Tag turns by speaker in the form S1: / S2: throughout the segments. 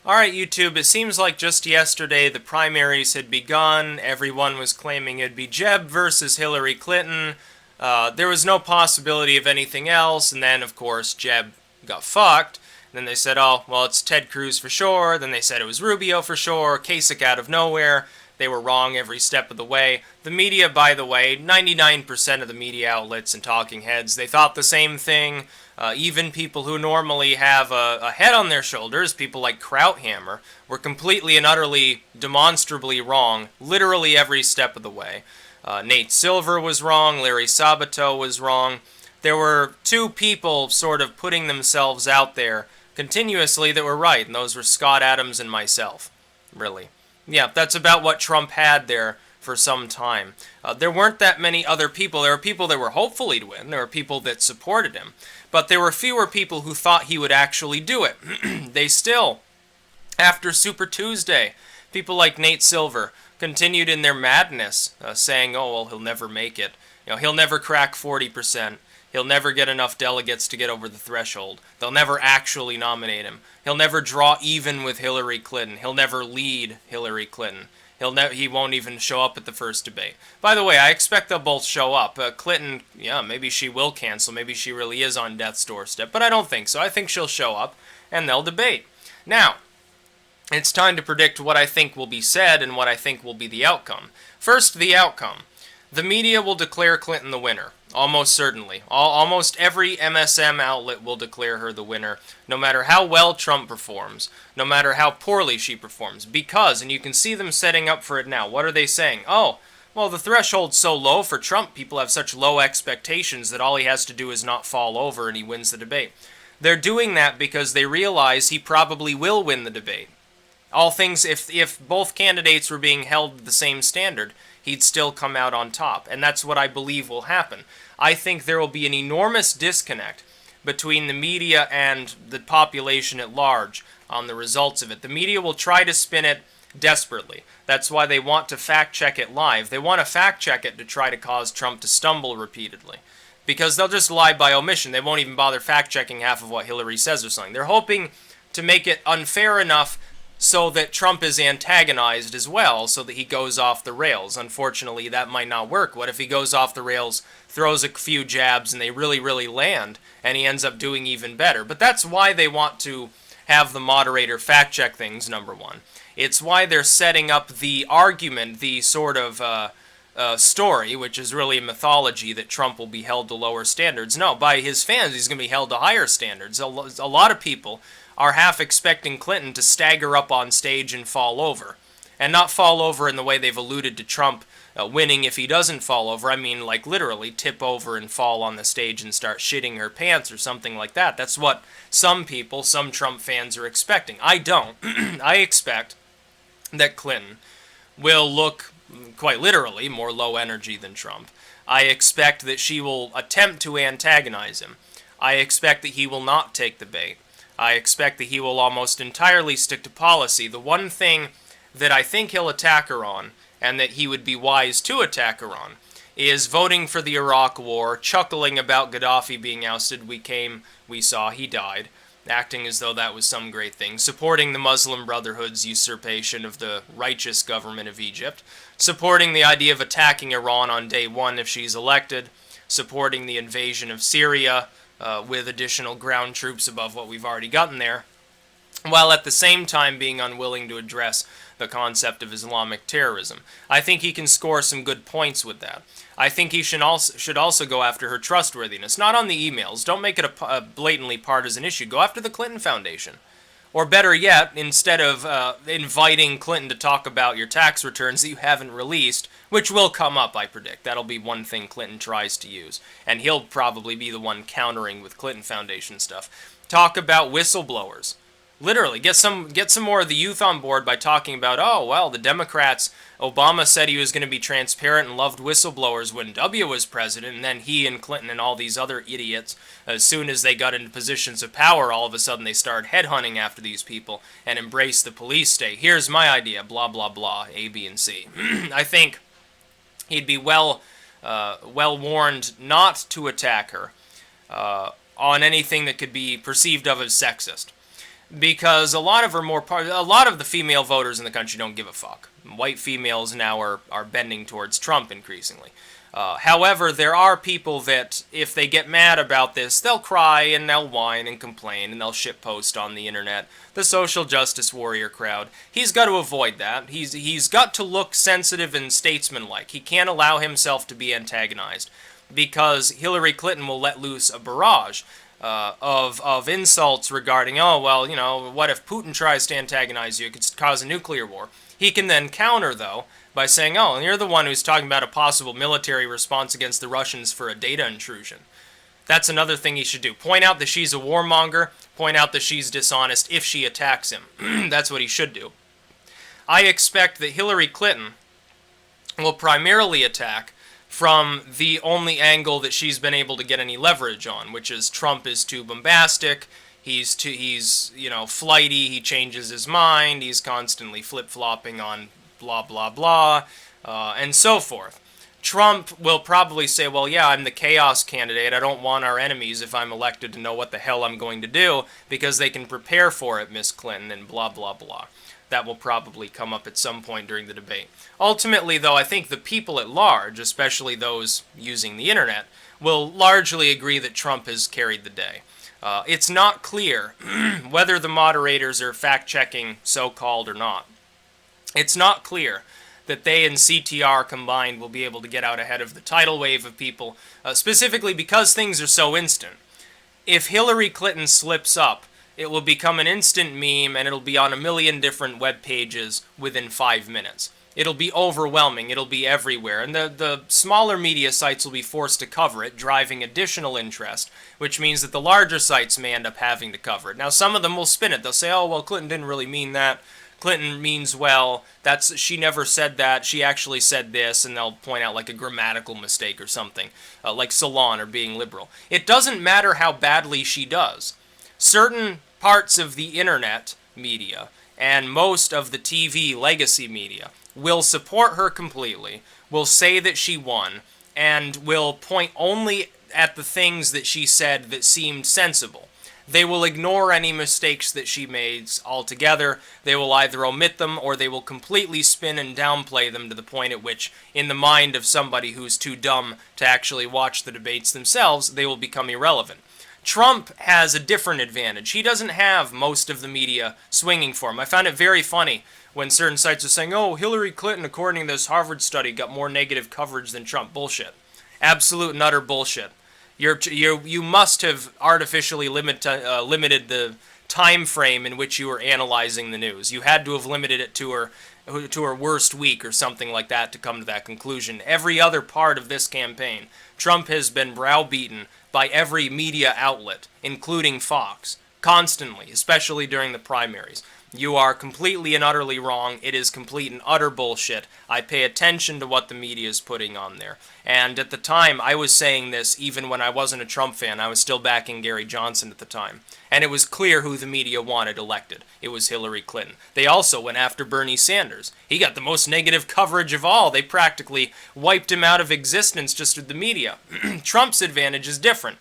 S1: Alright, YouTube, it seems like just yesterday the primaries had begun. Everyone was claiming it'd be Jeb versus Hillary Clinton. There was no possibility of anything else, and then, of course, Jeb got fucked. Then they said, oh, well, it's Ted Cruz for sure. Then they said it was Rubio for sure. Kasich out of nowhere. They were wrong every step of the way. The media, by the way, 99% of the media outlets and talking heads, they thought the same thing. Even people who normally have a head on their shoulders, people like Krauthammer, were completely and utterly, demonstrably wrong, literally every step of the way. Nate Silver was wrong, Larry Sabato was wrong. There were two people sort of putting themselves out there continuously that were right, and those were Scott Adams and myself, really. Yeah, that's about what Trump had there for some time. There weren't that many other people. There were people that were hopeful he'd win. There were people that supported him. But there were fewer people who thought he would actually do it. They still, after Super Tuesday, people like Nate Silver continued in their madness, saying, oh, well, he'll never make it. He'll never crack 40%. He'll never get enough delegates to get over the threshold. They'll never actually nominate him. He'll never draw even with Hillary Clinton. He'll never lead Hillary Clinton. He won't even show up at the first debate. By the way, I expect they'll both show up. Clinton, yeah, maybe she will cancel. Maybe she really is on death's doorstep. But I don't think so. I think she'll show up, and they'll debate. Now, it's time to predict what I think will be said and what I think will be the outcome. First, the outcome. The media will declare Clinton the winner. Almost certainly. Almost every MSM outlet will declare her the winner, no matter how well Trump performs, no matter how poorly she performs. Because, and you can see them setting up for it now, what are they saying? Oh, well, the threshold's so low for Trump, people have such low expectations that all he has to do is not fall over and he wins the debate. They're doing that because they realize he probably will win the debate. All things, if both candidates were being held to the same standard, he'd still come out on top. And that's what I believe will happen. I think there will be an enormous disconnect between the media and the population at large on the results of it. The media will try to spin it desperately. That's why they want to fact-check it live. They want to fact-check it to try to cause Trump to stumble repeatedly. Because they'll just lie by omission. They won't even bother fact-checking half of what Hillary says or something. They're hoping to make it unfair enough so that Trump is antagonized as well, so that he goes off the rails. Unfortunately, that might not work. What if he goes off the rails, throws a few jabs, and they really, really land, and he ends up doing even better? But that's why they want to have the moderator fact-check things, number one. It's why they're setting up the argument, the sort of story, which is really a mythology that Trump will be held to lower standards. No, by his fans, he's going to be held to higher standards. A lot of people are half expecting Clinton to stagger up on stage and fall over. And not fall over in the way they've alluded to Trump winning if he doesn't fall over. I mean, like, literally tip over and fall on the stage and start shitting her pants or something like that. That's what some people, some Trump fans are expecting. I don't. I expect that Clinton will look, quite literally, more low energy than Trump. I expect that she will attempt to antagonize him. I expect that he will not take the bait. I expect that he will almost entirely stick to policy. The one thing that I think he'll attack her on, and that he would be wise to attack her on, is voting for the Iraq War, chuckling about Gaddafi being ousted. We saw, he died, acting as though that was some great thing, supporting the Muslim Brotherhood's usurpation of the righteous government of Egypt, supporting the idea of attacking Iran on day one if she's elected, supporting the invasion of Syria, with additional ground troops above what we've already gotten there, while at the same time being unwilling to address the concept of Islamic terrorism. I think he can score some good points with that. I think he should also go after her trustworthiness, not on the emails. Don't make it a blatantly partisan issue. Go after the Clinton Foundation. Or better yet, instead of inviting Clinton to talk about your tax returns that you haven't released, which will come up, I predict. That'll be one thing Clinton tries to use. And he'll probably be the one countering with Clinton Foundation stuff. Talk about whistleblowers. Literally, get some more of the youth on board by talking about, oh, well, the Democrats, Obama said he was going to be transparent and loved whistleblowers when W was president, and then he and Clinton and all these other idiots, as soon as they got into positions of power, all of a sudden they started headhunting after these people and embraced the police state. Here's my idea, blah, blah, blah, A, B, and C. I think he'd be well warned not to attack her on anything that could be perceived of as sexist. because a lot of the female voters in the country don't give a fuck. White females now are bending towards Trump increasingly. However, there are people that, if they get mad about this, they'll cry and they'll whine and complain and they'll shitpost on the internet. The social justice warrior crowd. He's got to avoid that. He's got to look sensitive and statesmanlike. He can't allow himself to be antagonized, because Hillary Clinton will let loose a barrage of insults regarding, oh, well, you know, what if Putin tries to antagonize you? It could cause a nuclear war. He can then counter, though, by saying, oh, you're the one who's talking about a possible military response against the Russians for a data intrusion. That's another thing he should do. Point out that she's a warmonger. Point out that she's dishonest if she attacks him. That's what he should do. I expect that Hillary Clinton will primarily attack from the only angle that she's been able to get any leverage on, which is Trump is too bombastic, he's flighty, he changes his mind, he's constantly flip-flopping on blah blah blah, and so forth. Trump will probably say, well, yeah, I'm the chaos candidate, I don't want our enemies, if I'm elected, to know what the hell I'm going to do, because they can prepare for it, Miss Clinton, and blah blah blah. That will probably come up at some point during the debate. Ultimately, though, I think the people at large, especially those using the internet, will largely agree that Trump has carried the day. It's not clear whether the moderators are fact-checking so-called or not. It's not clear that they and CTR combined will be able to get out ahead of the tidal wave of people, specifically because things are so instant. If Hillary Clinton slips up, it will become an instant meme, and it'll be on a million different web pages within 5 minutes. It'll be overwhelming, it'll be everywhere, and the smaller media sites will be forced to cover it, driving additional interest, which means that the larger sites may end up having to cover it. Now, some of them will spin it. They'll say, oh, well, Clinton didn't really mean that. Clinton means well. She never said that. She actually said this, and they'll point out like a grammatical mistake or something, like salon or being liberal. It doesn't matter how badly she does. Certain parts of the internet media and most of the TV legacy media will support her completely, will say that she won, and will point only at the things that she said that seemed sensible. They will ignore any mistakes that she made altogether. They will either omit them or they will completely spin and downplay them to the point at which, in the mind of somebody who's too dumb to actually watch the debates themselves, they will become irrelevant. Trump has a different advantage. He doesn't have most of the media swinging for him. I found it very funny when certain sites are saying, oh, Hillary Clinton, according to this Harvard study, got more negative coverage than Trump. Bullshit. Absolute and utter bullshit. You must have artificially limited the time frame in which you were analyzing the news. You had to have limited it to her worst week or something like that to come to that conclusion. Every other part of this campaign, Trump has been browbeaten by every media outlet, including Fox, constantly, especially during the primaries. You are completely and utterly wrong. It is complete and utter bullshit. I pay attention to what the media is putting on there. And at the time, I was saying this even when I wasn't a Trump fan. I was still backing Gary Johnson at the time. And it was clear who the media wanted elected. It was Hillary Clinton. They also went after Bernie Sanders. He got the most negative coverage of all. They practically wiped him out of existence just with the media. Trump's advantage is different.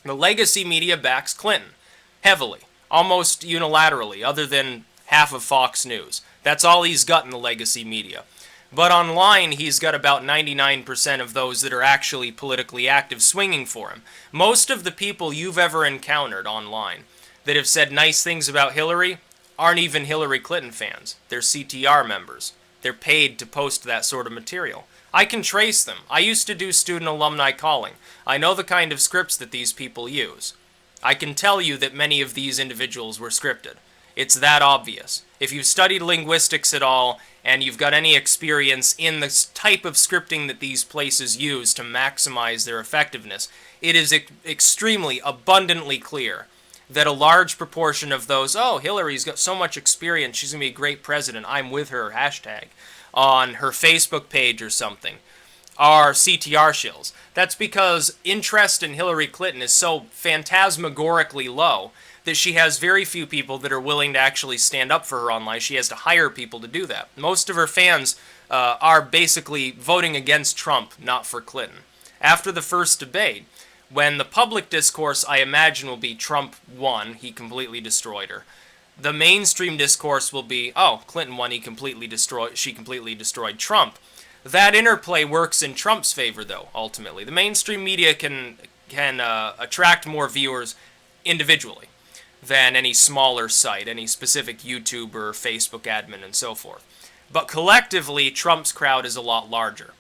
S1: The legacy media backs Clinton heavily. Almost unilaterally, other than half of Fox News. That's all he's got in the legacy media. But online, he's got about 99% of those that are actually politically active swinging for him. Most of the people you've ever encountered online that have said nice things about Hillary aren't even Hillary Clinton fans. They're CTR members. They're paid to post that sort of material. I can trace them. I used to do student alumni calling. I know the kind of scripts that these people use. I can tell you that many of these individuals were scripted. It's that obvious. If you've studied linguistics at all, and you've got any experience in the type of scripting that these places use to maximize their effectiveness, it is extremely, abundantly clear that a large proportion of those, oh, Hillary's got so much experience, she's going to be a great president, I'm with her, hashtag, on her Facebook page or something, are CTR shills. That's because interest in Hillary Clinton is so phantasmagorically low that she has very few people that are willing to actually stand up for her online. She has to hire people to do that. Most of her fans are basically voting against Trump, not for Clinton. After the first debate, when the public discourse, I imagine, will be Trump won, he completely destroyed her. The mainstream discourse will be, oh, Clinton won, she completely destroyed Trump. That interplay works in Trump's favor, though, ultimately. The mainstream media can attract more viewers individually than any smaller site, any specific YouTube or Facebook admin, and so forth. But collectively, Trump's crowd is a lot larger.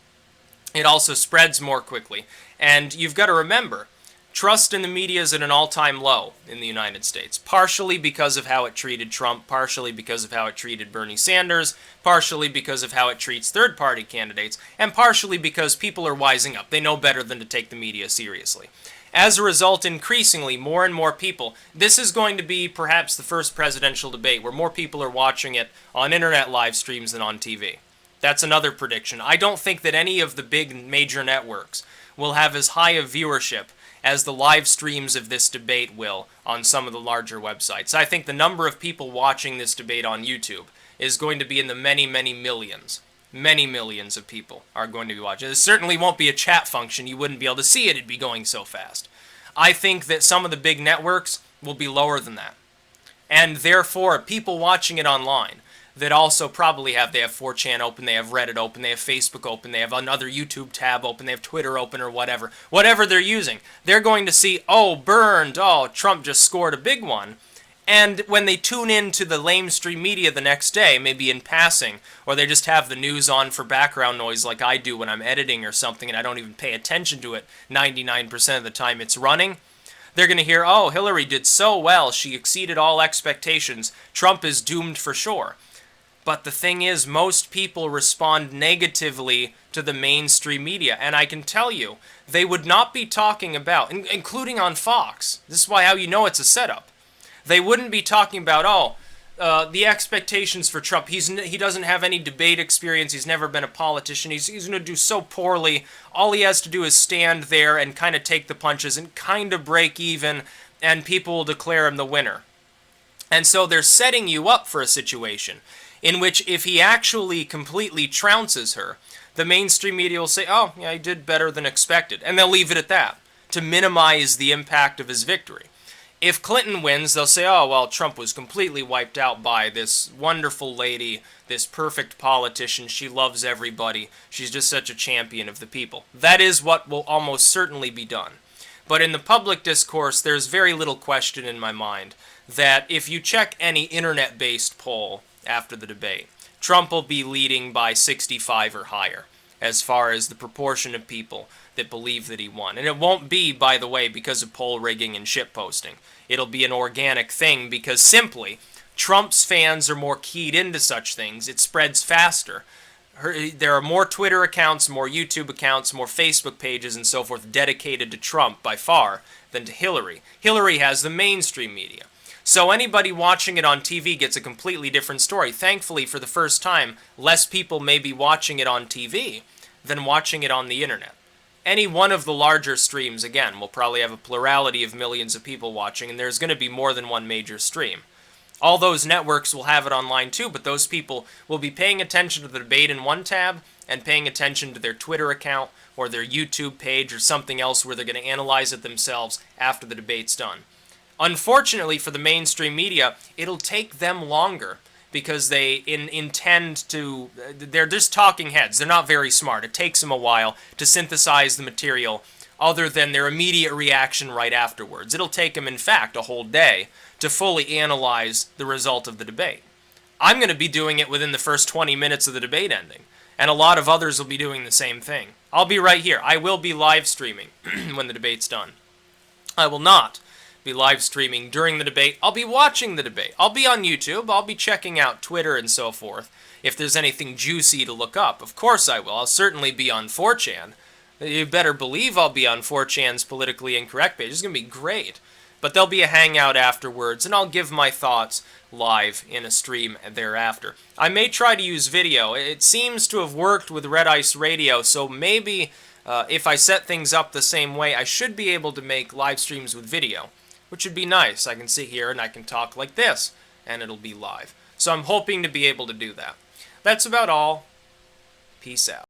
S1: It also spreads more quickly. And you've got to remember, trust in the media is at an all-time low in the United States, partially because of how it treated Trump, partially because of how it treated Bernie Sanders, partially because of how it treats third-party candidates, and partially because people are wising up. They know better than to take the media seriously. As a result, increasingly, more and more people, this is going to be perhaps the first presidential debate where more people are watching it on internet live streams than on TV. That's another prediction. I don't think that any of the big major networks will have as high a viewership as the live streams of this debate will on some of the larger websites. I think the number of people watching this debate on YouTube is going to be in the many, many millions. Many millions of people are going to be watching. There certainly won't be a chat function. You wouldn't be able to see it. It'd be going so fast. I think that some of the big networks will be lower than that. And therefore, people watching it online that also probably they have 4chan open, they have Reddit open, they have Facebook open, they have another YouTube tab open, they have Twitter open or whatever. Whatever they're using, they're going to see, oh, burned, oh, Trump just scored a big one. And when they tune in to the lamestream media the next day, maybe in passing, or they just have the news on for background noise like I do when I'm editing or something and I don't even pay attention to it 99% of the time it's running, they're going to hear, oh, Hillary did so well, she exceeded all expectations, Trump is doomed for sure. But the thing is, most people respond negatively to the mainstream media, and I can tell you, they would not be talking about, including on Fox, this is how you know it's a setup, they wouldn't be talking about, oh, the expectations for Trump, he doesn't have any debate experience, he's never been a politician, he's going to do so poorly, all he has to do is stand there and kind of take the punches and kind of break even, and people will declare him the winner. And so they're setting you up for a situation in which if he actually completely trounces her, the mainstream media will say, oh, yeah, he did better than expected, and they'll leave it at that to minimize the impact of his victory. If Clinton wins, they'll say, oh, well, Trump was completely wiped out by this wonderful lady, this perfect politician, she loves everybody, she's just such a champion of the people. That is what will almost certainly be done. But in the public discourse, there's very little question in my mind that if you check any internet-based poll after the debate, Trump will be leading by 65 or higher as far as the proportion of people that believe that he won. And it won't be, by the way, because of poll rigging and shitposting. It'll be an organic thing because simply Trump's fans are more keyed into such things. It spreads faster. There are more Twitter accounts, more YouTube accounts, more Facebook pages and so forth dedicated to Trump by far than to Hillary. Hillary has the mainstream media. So anybody watching it on TV gets a completely different story. Thankfully, for the first time, less people may be watching it on TV than watching it on the internet. Any one of the larger streams, again, will probably have a plurality of millions of people watching, and there's going to be more than one major stream. All those networks will have it online too, but those people will be paying attention to the debate in one tab and paying attention to their Twitter account or their YouTube page or something else where they're going to analyze it themselves after the debate's done. Unfortunately for the mainstream media, it'll take them longer because they intend to, they're just talking heads. They're not very smart. It takes them a while to synthesize the material other than their immediate reaction right afterwards. It'll take them, in fact, a whole day to fully analyze the result of the debate. I'm going to be doing it within the first 20 minutes of the debate ending, and a lot of others will be doing the same thing. I'll be right here. I will be live streaming when the debate's done. I will not be live streaming during the debate. I'll be watching the debate. I'll be on YouTube. I'll be checking out Twitter and so forth. If there's anything juicy to look up, of course I will. I'll certainly be on 4chan. You better believe I'll be on 4chan's politically incorrect page. It's going to be great. But there'll be a hangout afterwards, and I'll give my thoughts live in a stream thereafter. I may try to use video. It seems to have worked with Red Ice Radio, so maybe if I set things up the same way, I should be able to make live streams with video, which would be nice. I can sit here and I can talk like this, and it'll be live. So I'm hoping to be able to do that. That's about all. Peace out.